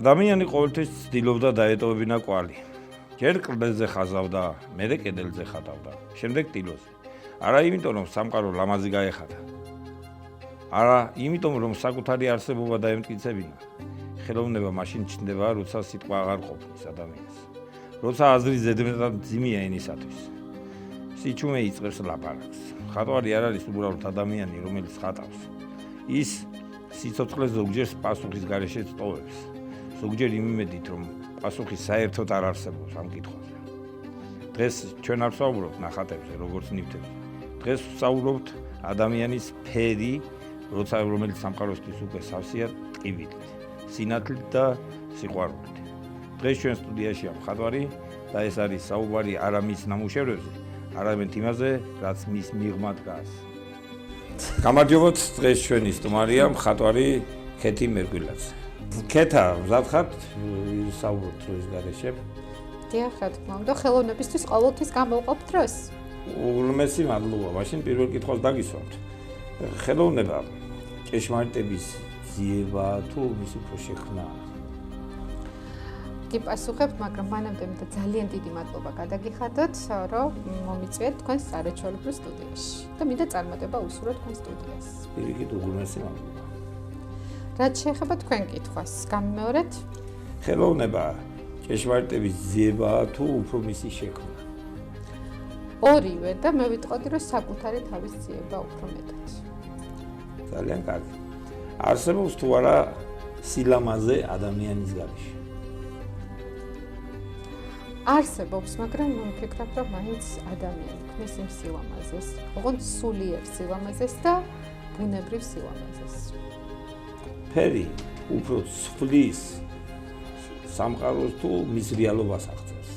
ადამიანი ყოველთვის ცდილობდა დაეტოვებინა კვალი. ჯერ კლდეზე ხაზავდა, მერე კედელზე ხატავდა, შემდეგ ტილოზე. არა იმიტომ, რომ სამყარო ლამაზი გაეხადა. არა იმიტომ, რომ საკუთარი არსებობა დაემტკიცებინა. ხელოვნება მაშინ ჩნდება, როცა სიტყვა აღარ ყოფნის ადამიანს. როცა აზრი ზედმეტად მძიმეა ენისათვის. სიჩუმე იწყებს ლაპარაკს. ხატვარი არ არის უბრალოდ ადამიანი, რომელიც ხატავს. ის სიცოცხლეს ზოგჯერ პასუხის გარეშე წტოვებს. ზოგჯერ იმ იმედით, რომ პასუხი საერთოდ არ არსებობს ამ კითხვაზე. დღეს ჩვენ არ ვსაუბრობთ ნახატებზე, როგორც ნივთებზე. დღეს ვსაუბრობთ ადამიანის ფერი, რომელიც სამყაროსთვის უკვე სავსეა ტკივილით, სინათლით და სიყვარულით. დღეს ჩვენ სტუდიაში მხატვარი და ეს არის საუბარი არა მის ნამუშევრებზე, არამედ იმაზე, რაც მის მიღმა დგას. გამარჯობოთ, დღეს ჩვენი სტუმარია მხატვარი ქეთი მერგვილაძე. ქეთა, მზად ხართ საუბრობთ დროის გარეშე? დიახ, რა თქმა უნდა, ხელოვნებისთვის ყოველთვის გამოვყოფ დროს. უღრმესი მადლობა. მაშინ პირველ კითხვას დაგისვამთ. ხელოვნება ჭეშმარიტების ძიება თუ მისი უფრო შექმნა? გიპასუხებთ, მაგრამ მანამდე მინდა ძალიან დიდი მადლობა გადაგიხადოთ, რომ მომიწვიეთ თქვენ სარეჩოლებრივ სტუდიაში და მინდა წარმატება უსურვო თქვენ სტუდიას. პირიქით უღრმესი მადლობა. რაც შეეხება თქვენ კითხვას, გამიმეორეთ? ხელოვნება ჭეშმარიტების ძიება თუ უფრო მისი შექმნა? ორივე და მე ვიტყოდი, რომ საკუთარი თავის ძიება უფრო მეტად. ძალიან კარგი. არსებობს თუ არა სილამაზე ადამიანის გარეშე? არსებობს, მაგრამ ვფიქრობ, რომ მაინც ადამიანი ქმნის იმ სილამაზეს, ოღონდ სულიერ სილამაზეს და ბუნებრივ სილამაზეს. ფერი უფრო ცვლის სამყაროს თუ მის რეალობას აღწევს?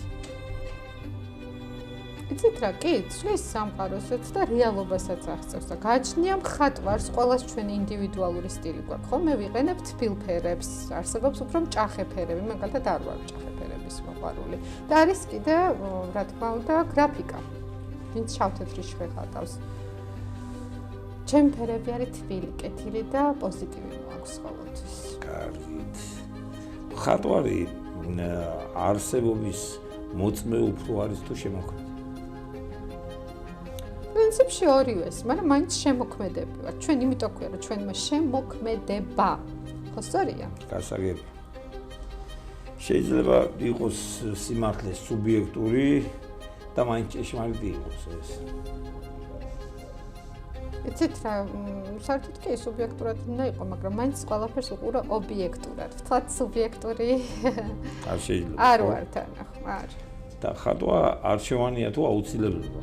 იცით რა, კი, ცვლის სამყაროსაც და რეალობასაც აღწევს და გააჩნია მხატვარს ყველას ჩვენი ინდივიდუალური სტილი გვაქვს, ხო? მე ვიყენებ თბილ ფერებს, არსებობს უფრო მჭახე ფერები, მაგალითად არ ვარ მჭახე ფერების მოყვარული. და არის კიდე, რა თქმა უნდა, გრაფიკა, ვინც შავ-თეთრი შეხატავს. ჩემი ფერები არის თბილი, კეთილი და პოზიტივი მაქვს ყოველთვის. კარგით. მხატვარი არსებობის მოწმე უფრო არის თუ შემოქმედი? პრინციპში ორივეს, მაგრამ მაინც შემოქმედები ვარ. ჩვენ იმიტომ ქვია, რომ ჩვენმა შემოქმედება. ხო, სწორია? გასაგები. შეიძლება იყოს სიმართლე სუბიექტური და მაინც ჭეშმარიტი იყოს ეს. იცით რა, საერთოდ კი სუბიექტურად უნდა იყო, მაგრამ მაინც ყველაფერს უყურე ობიექტურად. ვთქვათ სუბიექტური არ შეიძლება. არ ვარ თან, არ. და ხატვა არჩევანია თუ აუცილებლობა?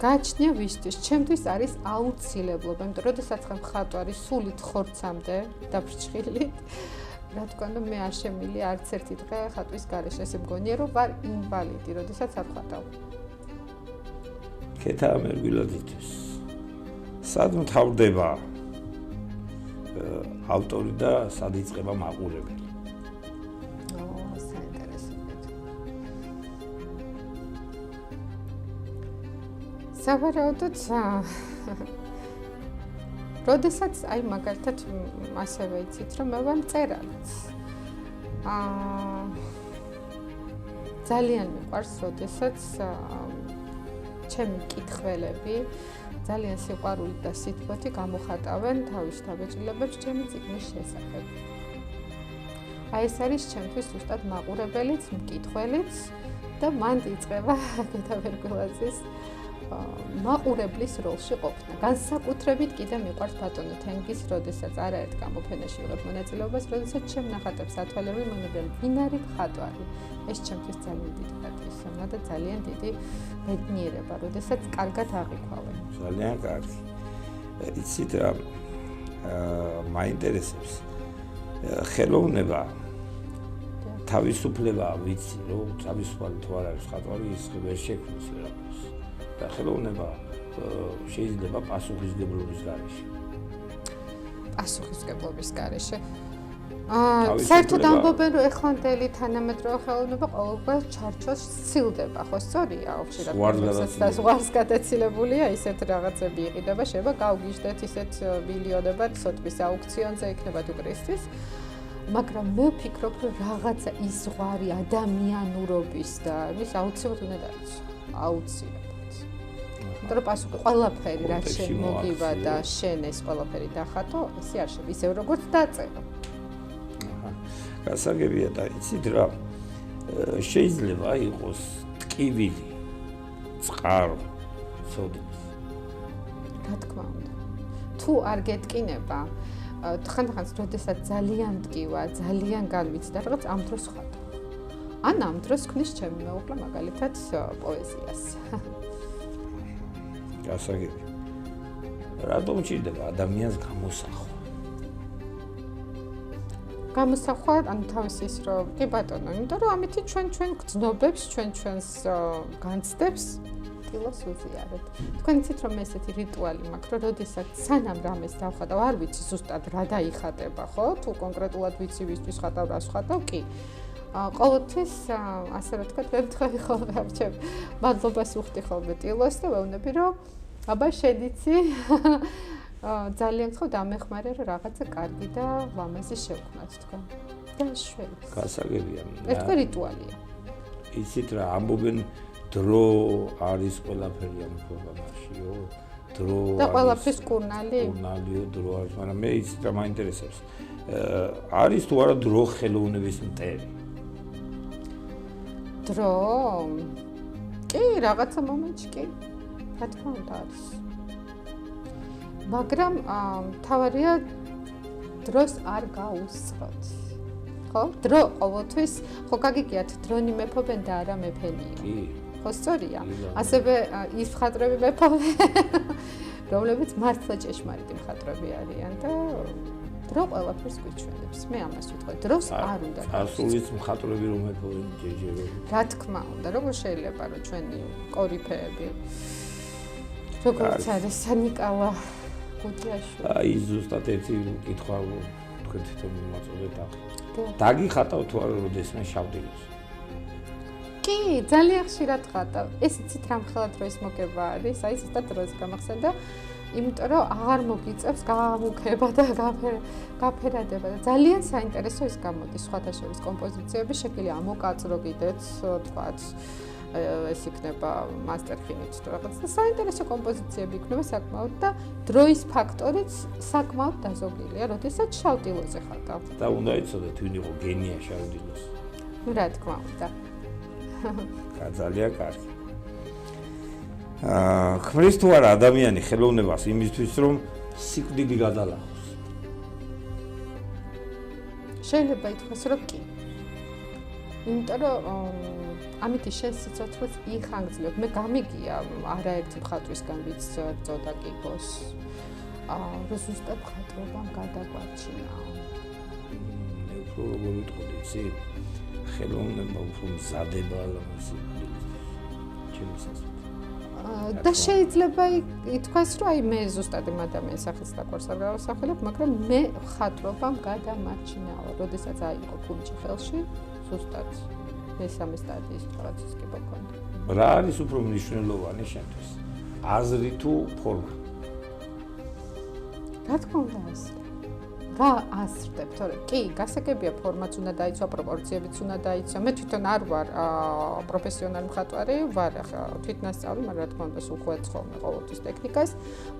გააჩნია ვისთვის, ჩემთვის არის აუცილებლობა, იმიტომ რომ როდესაც ხარ მხატვარი სულით ხორცამდე დაფრჩხილით, რა თქმა უნდა მე არ შემილი არც ერთი დღე ხატვის გარეშე, ესე მგონია რომ ვარ ინვალიდი, როდესაც არ ხატავ. ქეთა მერგვილაძისთვის სად მთავრდება ავტორი და სად იწყება მაყურებელი? სავარაუდოდ როდესაც აი მაგალითად ასევე იცით რომ მე ვარ მწერალიც. ძალიან მიყვარს როდესაც ჩემი მკითხველები ძალიან სიყვარულით და სითბოთი გამოხატავენ თავის დაბეჭდილებებს ჩემი წიგნის შესახებ. აი ეს არის ჩემთვის ზუსტად მაყურებელიც, მკითხველიც და მანდ იწყება ქეთა მერგვილაძის მაყურებლის როლში ყოფნა. განსაკუთრებით კიდე მიყვარს ბატონო თენგის, როდესაც არაერთ გამოფენაში ვიღებ მონაწილეობას, როდესაც ჩემ ნახატებს ათვალებენ მონებენ, ვინ არის მხატვარი. ეს ჩემთვის ძალიან დიდი პატივისცემა და ძალიან დიდი ბედნიერება, როდესაც კარგად აღიქვავენ. ძალიან კარგი. იცით რა, მაინტერესებს ხელოვნება თავისუფლება ვიცი, რომ თავისუფალი თუ არ არის მხატვარი, ის ვერ შექმნის ვერაფერს. და ხელოვნება შეიძლება პასუხისგებლობის გარეშე. პასუხისგებლობის გარეშე. საერთოდ ამბობენ, რომ ეხლანდელი თანამედროვე ხელოვნება ყოველგვარ ჩარჩოს სცილდება, ხო სწორია? ხშირად ზღვარს გადაცილებულია, ისეთ რაღაცები იყიდება, შეიძლება გავგიჟდეთ ისეთ მილიონებად სოტბის აუქციონზე იქნება თუ კრისთვის. მაგრამ მე ვფიქრობ, რომ რაღაცა ის ზღვარი ადამიანურობის და ის აუცილებლად უნდა დაიცვა. აუცილებლად. იმიტომ რომ პასუხი ყველაფერი რაც შენ მოგივა და შენ ეს ყველაფერი დახატო, ისე არ შეიძლება, ისევ როგორც დაწერო. გასაგებია და იცით რა შეიძლება იყოს ტკივილი წყარო სოდნის რა თქმა უნდა თუ არ გეტკინება თხანდახანს როდესაც ძალიან ტკივა ძალიან განვიცდა რაღაც ამ დროს ხატო ან ამ დროს ქნის ჩემი მეუღლე მაგალითად პოეზიას გასაგებია რატომ ჭირდება ადამიანს გამოსახვა გამოსახვა, ანუ თავის ის რომ კი ბატონო, იმიტომ რომ ამით ჩვენ გრძნობებს, ჩვენს განცდებს ტილოს უზიარეთ. თქვენ იცით რომ ესეთი რიტუალი მაქვს, რომ როდესაც სანამ რამეს დავხატავ, არ ვიცი ზუსტად რა დაიხატება, ხო? თუ კონკრეტულად ვიცი ვისთვის ხატავ, რას ხატავ, კი. ყოველთვის ასე რა თქვა, ვეთქვი ხოლმე არჩევ. მადლობას უხდი ხოლმე ტილოს და ვეუბნები რომ აბა შედიცი ძალიან ხო დამეხმარე რომ რაღაცა კარგი და ლამაზი შევქმნათ თქვა. და შველი. გასაგებია. ერთგვარი რიტუალია. იცით რა ამბობენ დრო არის ყველაფერი ამ პროგრამაშიო. დრო და ყველაფრის კურნალი. კურნალიო დრო არის, მაგრამ მე იცით რა მაინტერესებს. არის თუ არა დრო ხელოვნების მტერი? დრო? კი, რაღაცა მომენტში კი. რა თქმა უნდა არის. მაგრამ თავარია დროს არ გაუსწროთ. ხო? დრო ყოველთვის ხო გაგიგიათ დრონი მეფობენ და არა მეფენია. კი. ხო სწორია. ასევე ის მხატვრები მეფობენ, რომლებიც მართლა ჭეშმარიტი მხატვრები არიან და დრო ყველაფერს გვიჩვენებს. მე ამას ვიტყვი. დროს არ უნდა ასულის მხატვრები რომ მეფობენ ჯერჯერობით. რა თქმა უნდა, როგორ შეიძლება რომ ჩვენი კორიფეები როგორც არის სანიკალა აი ზუსტად ერთი კითხვა თქვენ თვითონ მიმოწოდეთ ახლა. დაგიხატავ თუ არა როდესმე შავდილოს? კი, ძალიან ხშირად ხატავ. ეს იცით რამ ხელად დროის მოგება არის? აი ზუსტად დროის გამახსენდა, იმიტომ რომ აღარ მოგიწევს გამუქება და გაფერადება და ძალიან საინტერესო ის გამოდის სხვათა შორის კომპოზიციები, შეგვიძლია ამოკაწრო კიდეც, თქვათ ეს იქნება მასტერხინით თუ რაღაც და საინტერესო კომპოზიციები იქნება საკმაოდ და დროის ფაქტორიც საკმაოდ დაზოგილია, როდესაც შავდილოზე ხატავ. და უნდა იცოდეთ, ვინ იყო გენია შავდილოს. ნუ რა თქმა უნდა. ძალიან კარგი. ქმნის თუ არა ადამიანი ხელოვნებას იმისთვის, რომ სიკვდილი გადალახოს? შეიძლება ითქვას, რომ კი. იმიტომ რომ ამით შენ სიცოცხლეს იხანგრძლივ. მე გამიგია არაერთი მხატვრისგან ვიც ბრძოდა კიბოს. რომ ზუსტად მხატვრობამ გადაგვარჩინა. მე უფრო როგორ ვიტყოდი, იცი? ხელოვნება უფრო მზადება ლამაზი. ჩემი სასწაულს. და შეიძლება ითქვას, რომ აი მე ზუსტად იმ ადამიანის სახელს დაგვარს არ გავასახელებ, მაგრამ მე მხატვრობამ გადამარჩინაო, როდესაც აიღო ფუნჩი ხელში, ზუსტად მესამე სტადიის რაღაცის კი მქონდა. რა არის უფრო მნიშვნელოვანი შენთვის? აზრი თუ ფორმა? რა თქმა უნდა აზრი. რა აზრდებ, თორე კი, გასაგებია ფორმაც უნდა დაიცვა, პროპორციებიც უნდა დაიცვა. მე თვითონ არ ვარ პროფესიონალი მხატვარი, ვარ თვითნასწავლი, მაგრამ რა თქმა უნდა სულ ხვეწ ხოლმე ყოველთვის ტექნიკას,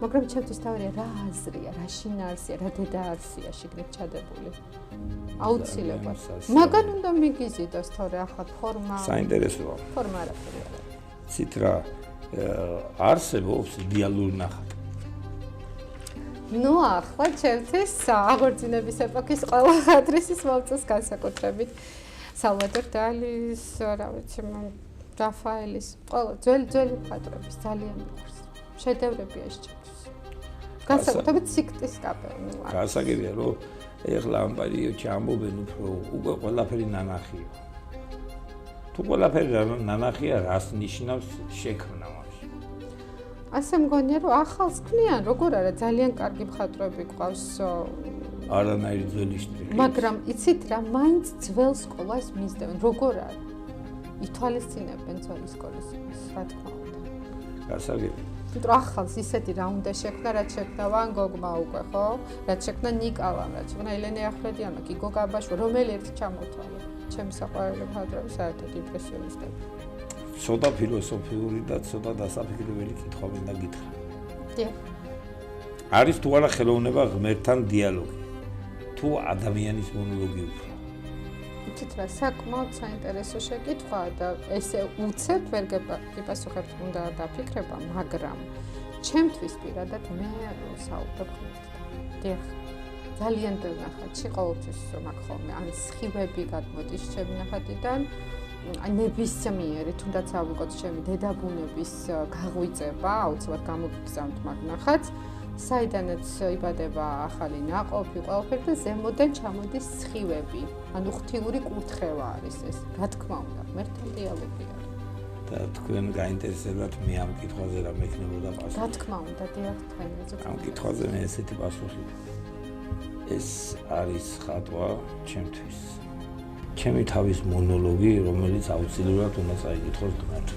მაგრამ ჩემთვის თავია რა აზრია, რა შინაარსია, რა დედაარსია შიგნით ჩადებული. აუცილებლად. მაგან უნდა მიგიზიდოს, თორე ახლა ფორმა საინტერესოა. ფორმა არაფერი არა. ცით რა არსებობს იდეალური ნახატი. ნუ ახლა ჩემთვის აღორძინების ეპოქის ყველა ხატრის მომწონს განსაკუთრებით სალვადორ დალის, რა ვიცი, რაფაელის, ყველა ძველი მხატვრების ძალიან მიყვარს. შედევრებია ეს ჩემთვის. განსაკუთრებით სიკვდის კაპელი. გასაგებია რომ ეხლა ამ პერიოდში ამბობენ უფრო უკვე ყველაფერი ნანახია. თუ ყველაფერი ნანახია, რას ნიშნავს შექმნა? ასე მგონია რომ ახალს ქმნიან, როგორ არა ძალიან კარგი მხატვრები გვყავს არანაირი ძველი შტრიქი. მაგრამ იცით რა, მაინც ძველ სკოლას მისდევენ, როგორ არის? ითვალისწინებენ ძველი სკოლის, რა თქმა უნდა. გასაგები. იმიტომ ახალს ისეთი რა უნდა შექმნა, რაც შექმნა ვან გოგმა უკვე, ხო? რაც შექმნა ნიკალამ, რაც შექმნა ელენე ახვლედიანმა, გიგო გაბაშვილი, რომელი ერთი ჩამოთვალე. ჩემი საყვარელი მხატვრები საერთოდ იმპრესიონისტები. ცოტა ფილოსოფიური და ცოტა დასაფიქრებელი კითხვები და გითხრა. დიახ. არის თუ არა ხელოვნება ღმერთთან დიალოგი? თუ ადამიანის მონოლოგი უფრო? იცით რა, საკმაოდ საინტერესო შეკითხვაა და ესე უცებ ვერ გიპასუხებთ, უნდა დაფიქრება, მაგრამ ჩემთვის პირადად მე საუბრობ ღმერთთან. დიახ. ძალიან ბევრ ნახატში ყოველთვის მაქვს ხოლმე ან სხივები გადმოდის ჩემი ნახატიდან, აი ნებისმიერი, თუნდაც ავიღოთ ჩემი დედაბუნების გაღვიძება, აუცილებლად გამოგიგზავნთ მაგ ნახატს, საიდანაც იბადება ახალი ნაყოფი, ყველაფერი და ზემოდან ჩამოდის სხივები. ანუ ღვთიური კურთხევა არის ეს, რა თქმა უნდა, ღმერთთან დიალოგია. და თქვენ გაინტერესებათ მე ამ კითხვაზე რა მექნებოდა პასუხი? რა თქმა უნდა, დიახ, თქვენ ეძებთ. ამ კითხვაზე მე ესეთი პასუხი. ეს არის ხატვა ჩემთვის. ჩემი თავის მონოლოგი, რომელიც აუცილებლად უნდა წაიკითხოს ღმერთს.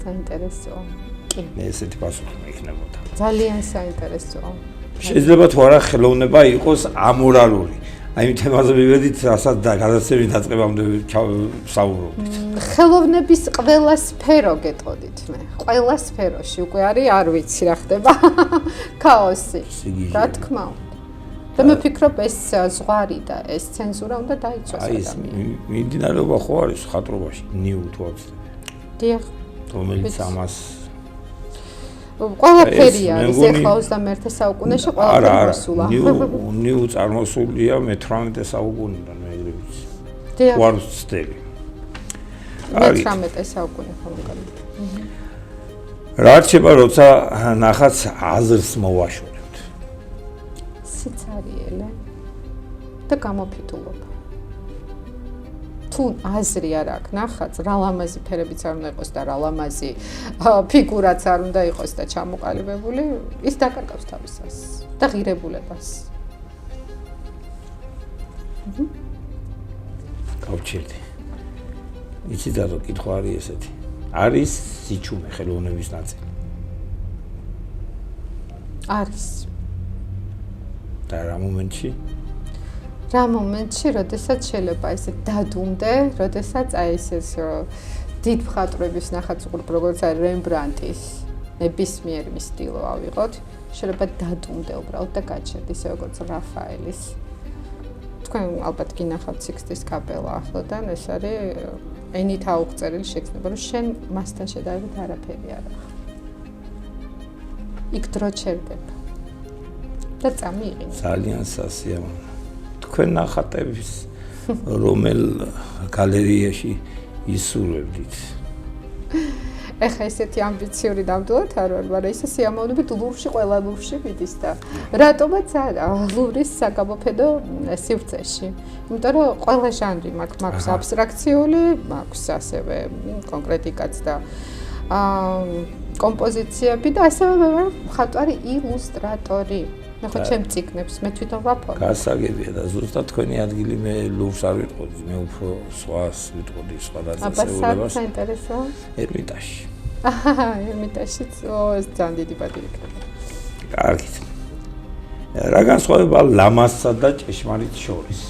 საინტერესოა. კი. მე ესეთი პასუხი მექნებოდა. ძალიან საინტერესოა. შეიძლება თუ არა ხელოვნება იყოს ამორალური. აი იმ თემაზე მივედით, რასაც და გადაცემის დაწყებამდე საუბრობდით. ხელოვნების ყველა სფერო გეტყოდით მე. ყველა სფეროში უკვე არის, არ ვიცი რა ხდება. ქაოსი. რა თქმა უნდა. და მე ვფიქრობ ეს ზღვარი და ეს ცენზურა უნდა დაიცვას აი ეს მიმდინარეობა ხო არის ხატრობაში, ნიუ თვალწინ. დიახ. რომელიც ამას ყველაფერი არის ეხლა 21 საუკუნეში ყველაფერი მოსულა. ნიუ წარმოსულია მე-18 საუკუნიდან მე ეგრე ვიცი. დიახ. ვარ ვცდები. მე-18 საუკუნე ხოლმე. რა რჩება, როცა ნახატს აზრს მოვაშორებთ? სიცარიელე და გამოფიტულობა. თუ აზრი არ აქვს ნახატს, რა ლამაზი ფერებიც არ უნდა იყოს და რა ლამაზი ფიგურაც არ უნდა იყოს და ჩამოყალიბებული, ის დაკარგავს თავისას და ღირებულებას. გავჩერდი. იცით რა კითხვა არის ესეთი? არის სიჩუმე ხელოვნების ნაწილი? არის. და რა მომენტში? რა მომენტში, როდესაც შეიძლება ესე დადუმდე, როდესაც აი ეს დიდ მხატვრების ნახატს უყურებ, როგორც არის რემბრანდტის, ნებისმიერი მის სტილო ავიღოთ, შეიძლება დადუმდე უბრალოდ და გაჩერდ, ისე როგორც რაფაელის. თქვენ ალბათ გინახავთ სიქსტის კაპელა ახლოდან, ეს არის ენით აუღწერილი შექმნება, რომ შენ მასთან შედარებით არაფერი არ აქვს. იქ დრო ჩერდება. და წამიიღინე. ძალიან სასიამოვნო. თქვენ ნახატების რომელ გალერეაში ისურვებდით? ეხა ესეთი ამბიციური ნამდვილად არ ვარ, მაგრამ ისე სიამოვნებით ლუვრში ყველა ლუვრში მიდის და რატომაც არა ლუვრის საგამოფენო სივრცეში. იმიტომ რომ ყველა ჟანრი მაქვს აბსტრაქციული, მაქვს ასევე კონკრეტიკაც და კომპოზიციები და ასევე მე ვარ მხატვარი ილუსტრატორი. ნახო ჩემ წიგნებს მე თვითონ ვაფორმებ. გასაგებია და ზუსტად თქვენი ადგილი მე ლუვრს არ ვიტყოდი, მე უფრო სხვას ვიტყოდი, სხვა დაწესებულებას. აბა საინტერესო? ერმიტაჟში. ერმიტაჟშიც ეს ძალიან დიდი პატივი იქნება. კარგით. რა განსხვავება ლამაზსა და ჭეშმარიტ შორის?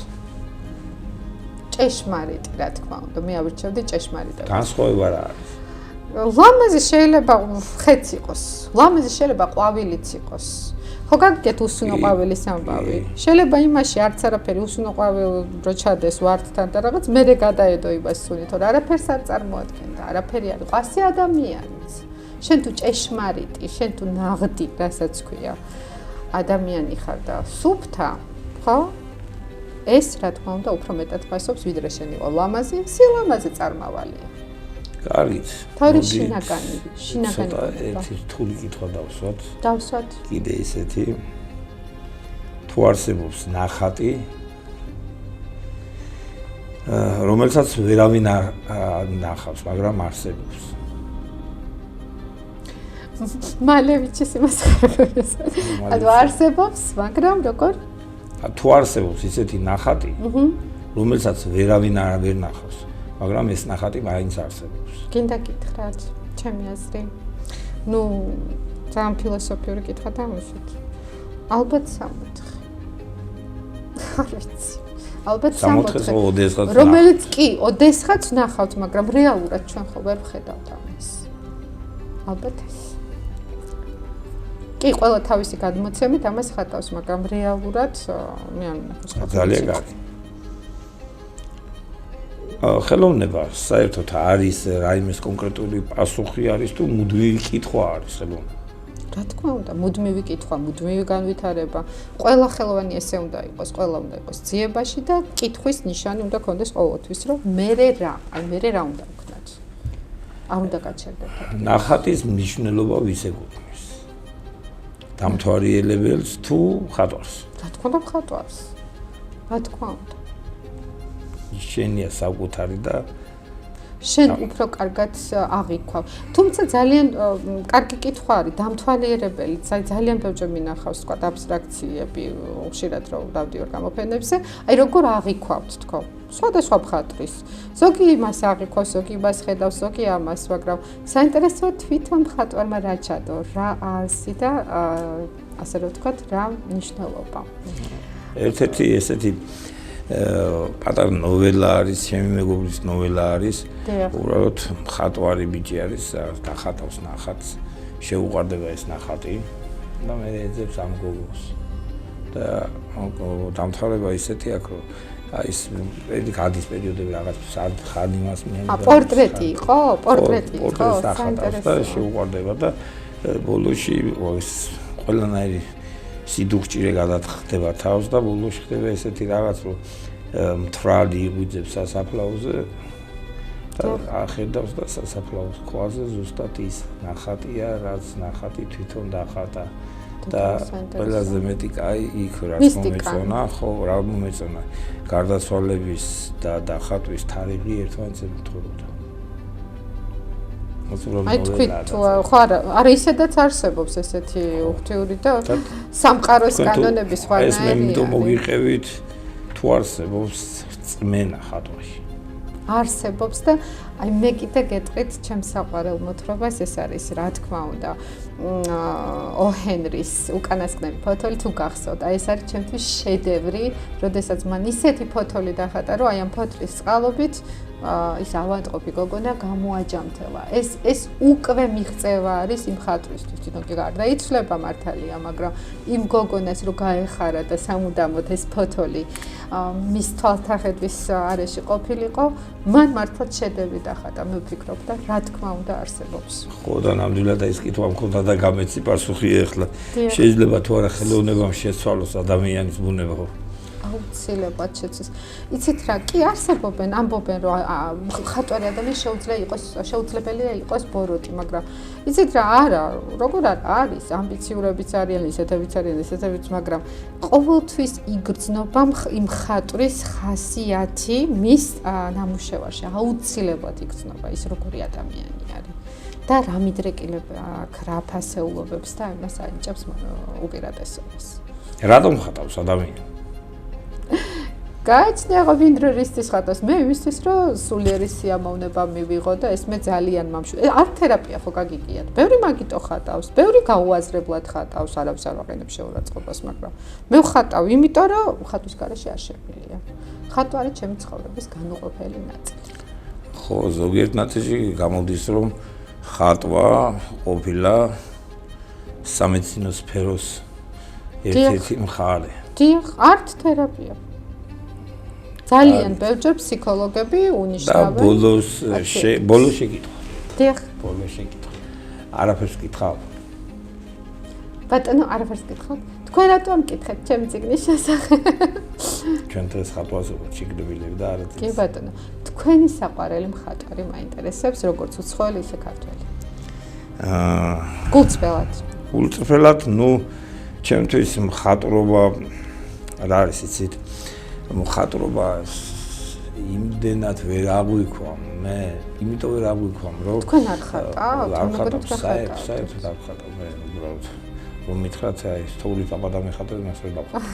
ჭეშმარიტი, რა თქმა უნდა, მე ავირჩევდი ჭეშმარიტებას. განსხვავება რა არის? ლამაზი შეიძლება ხეც იყოს, ლამაზი შეიძლება ყვავილიც იყოს. ხო გაგიგეთ უსუნო ყვავილის ამბავი. შეიძლება იმაში არც არაფერი უსუნო ყვავილი რო ჩადეს ვარდთან და რაღაც მერე გადაედო იმას სუნი, თორე არაფერს არ წარმოადგენდა, არაფერი არ იყო. ასე ადამიანიც. შენ თუ ჭეშმარიტი, შენ თუ ნაღდი, რასაც ქვია, ადამიანი ხარ და სუფთა, ხო? ეს რა თქმა უნდა უფრო მეტად ფასობს, ვიდრე შენ იყო ლამაზი, სილამაზე წარმავალია. კარგით. თავი შინაგანი. ცოტა ერთი რთული კითხვა დავსვათ. დავსვათ. კიდე ისეთი. თუ არსებობს ნახატი, რომელსაც ვერავინ არ ნახავს, მაგრამ არსებობს. მალევიჩის იმასხარებს. ანუ არსებობს, მაგრამ როგორ? თუ არსებობს ისეთი ნახატი, რომელსაც ვერავინ არ ნახავს, მაგრამ ეს ნახატი მაინც არსებობს. გინდა გითხრათ, ჩემი აზრი. ნუ ძალიან ფილოსოფიური კითხვა დავუშვით. ალბათ 64. არ ვიცი. ალბათ 64. რომელიც კი, ოდესღაც ნახავთ, მაგრამ რეალურად ჩვენ ხო ვერ ვხედავთ ამას. ალბათ ეს. კი, ყველა თავისი გადმოცემით ამას ხატავს, მაგრამ რეალურად მე არ ვნახავს. ძალიან კარგი. ხელოვნება საერთოდ არის რაიმეს კონკრეტული პასუხი არის თუ მუდმივი კითხვა არის ხელოვნება? რა თქმა უნდა, მუდმივი კითხვა, მუდმივი განვითარება. ყველა ხელოვანი ესე უნდა იყოს, ყველა უნდა იყოს ძიებაში და კითხვის ნიშანი უნდა ქონდეს ყოველთვის, რომ მერე რა, აი მერე რა უნდა ვქნათ. არ უნდა გაჩერდეთ. ნახატის მნიშვნელობა ვის ეკუთვნის? დამთვალიერებელს თუ ხატვარს? რა თქმა უნდა, ხატვარს. რა თქმა უნდა. შენია საკუთარი და შენ უფრო კარგად აღიქვავ. თუმცა ძალიან კარგი კითხვა არის, დამთვალიერებელი, ძალიან ბევრჯერ მინახავს თქვა აბსტრაქციები, ხშირად რომ დავდივარ გამოფენებზე, აი როგორ აღიქვავთ თქო. სხვადასხვა მხატვრის. ზოგი იმას აღიქვავს, ზოგი იმას ხედავს, ზოგი ამას, მაგრამ საინტერესოა თვითონ მხატვარმა რა ჩადო, რა არსი და ასე რომ ვთქვათ, რა მნიშვნელობა. ერთ-ერთი ესეთი პატარა ნოველა არის, ჩემი მეგობრის ნოველა არის. უბრალოდ მხატვარი ბიჭი არის, დახატავს ნახატს, შეუყვარდება ეს ნახატი და მე ეძებს ამ გოგოს. და დამთავრება ისეთი აქვს, რომ აი ეს გადის პერიოდები რაღაც ხან იმას მიიღება. პორტრეტი იყო? პორტრეტი იყო? საინტერესო. და შეუყვარდება და ბოლოში ეს ყველანაირი სიდუხჭირე გადაწყდება თავს და ბოლოში ხდება ესეთი რაღაც, რომ მთვრალი იღვიძებს სასაფლაოზე და ახედავს და სასაფლაოს ქვაზე ზუსტად ის ნახატია, რაც ნახატი თვითონ დახატა და ყველაზე მეტი კაი იქ რაც მომეწონა, ხო, რა მომეწონა. გარდაცვალების და დახატვის თარიღი ერთმანეთს ემთხვეოდა. აი თქვი თუ ხო არა ისედაც არსებობს ესეთი უღთიური და სამყაროს კანონების სხვანაირია. ეს მე იმიტომ მოგიყევით თუ არსებობს წმენა ხატვაში. არსებობს და აი მე კიდე გეტყვით ჩემს საყვარელ მოთხრობას ეს არის რა თქმა უნდა ო ჰენრის უკანასკნელი ფოთოლი თუ გახსოვთ აი ეს არის ჩემთვის შედევრი როდესაც მან ისეთი ფოთოლი დახატა რომ აი ამ ფოთლის წყალობით ის ავადმყოფი გოგონა გამოაჯამთელა ეს უკვე მიღწევა არის იმ ხატვისთვის თვითონ კი გარდაიცვლება მართალია მაგრამ იმ გოგონას რო გაეხარა და სამუდამოდ ეს ფოთოლი მის თვალთახედვის არეში ყოფილიყო მან მართლაც შედევრი დახატა მე ვფიქრობ და რა თქმა უნდა არსებობს ხო და ნამდვილად ეს კითხვა მქონდა და გამეცი პასუხი ეხლა შეიძლება თუ არა ხელოვნებამ შეცვალოს ადამიანის ბუნება ხო აუცილებლად შეცეს. იცით რა, კი არსებობენ, ამბობენ რომ ხატვარი ადამიანი შეუძლებელია იყოს ბოროტი, მაგრამ იცით რა, არა, როგორ არის, ამბიციურებიც არიან, ისეთებიც არიან, ისეთებიც, მაგრამ ყოველთვის იგრძნობა იმ ხატვრის ხასიათი მის ნამუშევარში, აუცილებლად იგრძნობა ის როგორი ადამიანი არის. და რა მიდრეკილება აქვს, რა ფასეულობებს და იმას ანიჭებს უპირატესობას. რატომ ხატავს ადამიანი? გაიცნია ხო ვინდრერისტის ხატავს მე იმისთვის რომ სულიერი სიამოვნება მივიღო და ეს მე ძალიან მამშვიდ არ თერაპია ხო გაგიგიათ ბევრი მაგიტო ხატავს ბევრი გაუაზრებლად ხატავს არავის არ ვაყენებ შეურაცხყოფას მაგრამ მე ვხატავ იმიტომ რომ ხატვის გარეშე არ შემიძლია ხატვარი ჩემი ცხოვრების განუყოფელი ნაწილი ხო ზოგიერთ ნაწილში გამოდის რომ ხატვა ყოფილა სამეცნიერო სფეროს ერთ-ერთი მხარე დიახ ართ თერაპია ძალიან ბევრჯერ ფსიქოლოგები უნიშნავენ და ბოლოს შეკითხვა. დიახ. ბოლოს შეკითხვა. არაფერს კითხავ. ბატონო, არაფერს კითხავთ? თქვენ რატომ მკითხეთ ჩემი ციგნის შესახებ? ჩვენ დღეს ხატვაზე ვარ ჩიგდებილები და არა კი ბატონო, თქვენი საყვარელი მხატვარი მაინტერესებს, როგორც უცხოელი, ისე ქართველი. გულწრფელად. გულწრფელად, ნუ ჩემთვის მხატვრობა რა არის იცით? მხატვრობა იმდენად ვერ აღვიქვამ მე, იმიტომ ვერ აღვიქვამ, რომ თქვენ არ ხატავთ? არ ხატავ, საერთოდ არ ხატავ მე, უბრალოდ რომ მითხრათ, აი, თოვლით აბადა მეხატებ, მას ვერ დავხატავ.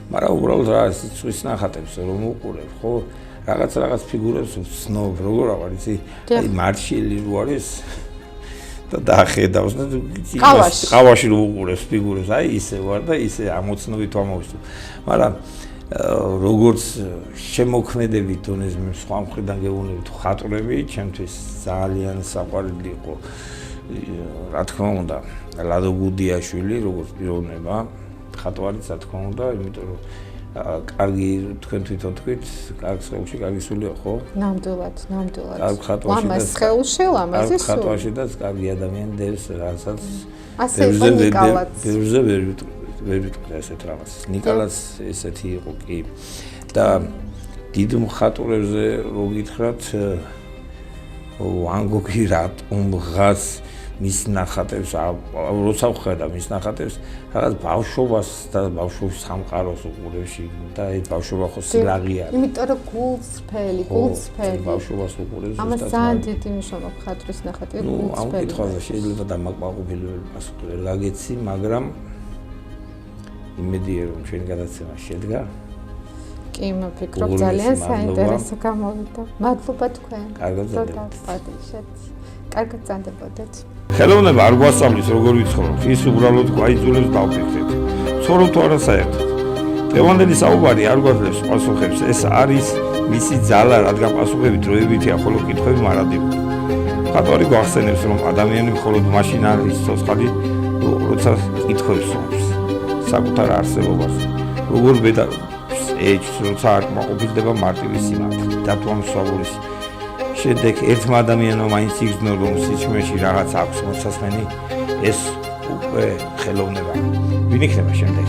მაგრამ უბრალოდ რა ის ნახატებს რომ უყურებ, ხო? რაღაც ფიგურებს ვცნობ, როგორ აღარ იცი, აი მარშელი რო არის და დახედავს და ყავაში რო უყურებს ფიგურებს, აი ისე ვარ და ისე ამოცნობით ვამოვისწრებ. მაგრამ როგორც შემოქმედებით დონეზე მე სხვა მხრიდან გეუბნებით ხატვრები, ჩემთვის ძალიან საყვარელი იყო რა თქმა უნდა ლადო გუდიაშვილი როგორც პიროვნება ხატვარიც რა თქმა უნდა, იმიტომ რომ კარგი თქვენ თვითონ თქვით, კარგ სხეულში კარგი სულია, ხო? ნამდვილად. კარგ ხატვაში და ლამაზ სხეულში ლამაზი სული. ხატვაში და კარგი ადამიანი დევს, რასაც ასე იყო ნიკალაც. ბევრზე ვერ ვიტყვი ესეთ რაღაც. ნიკალაც ესეთი იყო კი. და დიდ მხატვრებზე რო გითხრათ, ვან გოგი რატომღაც მის ნახატებს, როცა ვხედავ მის ნახატებს, რაღაც ბავშვობას და ბავშვის სამყაროს უყურებში და ეს ბავშვობა ხო სილაღე არის. იმიტომ რომ გულწრფელი. ბავშვობას უყურებს. ამას ძალიან დიდი მნიშვნელობა ხატვის ნახატი გულწრფელი. ამ კითხვაზე შეიძლება დამაკმაყოფილებელი პასუხი ვერ გაგეცი, მაგრამ იმედია რომ ჩვენი გადაცემა შედგა. კი, მფიქრობ ძალიან საინტერესო გამოვიდა. მადლობა თქვენ. კარგად ზრდათ. კარგად წანდებოდეთ. ხელოვნება არ გვასწავლის როგორ ვიცხოვროთ, ის უბრალოდ გვაიძულებს დავფიქრდეთ. ცხოვრობ თუ არა საერთოდ. დღევანდელი საუბარი არ გვაძლევს პასუხებს, ეს არის მისი ძალა, რადგან პასუხები დროებითია, ხოლო კითხვები მარადიული. ხატვარი გვახსენებს, რომ ადამიანი მხოლოდ მაშინ არის ცოცხალი, როცა კითხვებს სვამს საკუთარ არსებობას. როგორ ბედავს ეჭვს, როცა არ კმაყოფილდება მარტივი სიმართლე, დათვალსვავრის შემდეგ ერთმა ადამიანმა მაინც იგრძნო, რომ სიჩუმეში რაღაც აქვს მოსასმენი, ეს უკვე ხელოვნება. ვინ იქნება შემდეგ?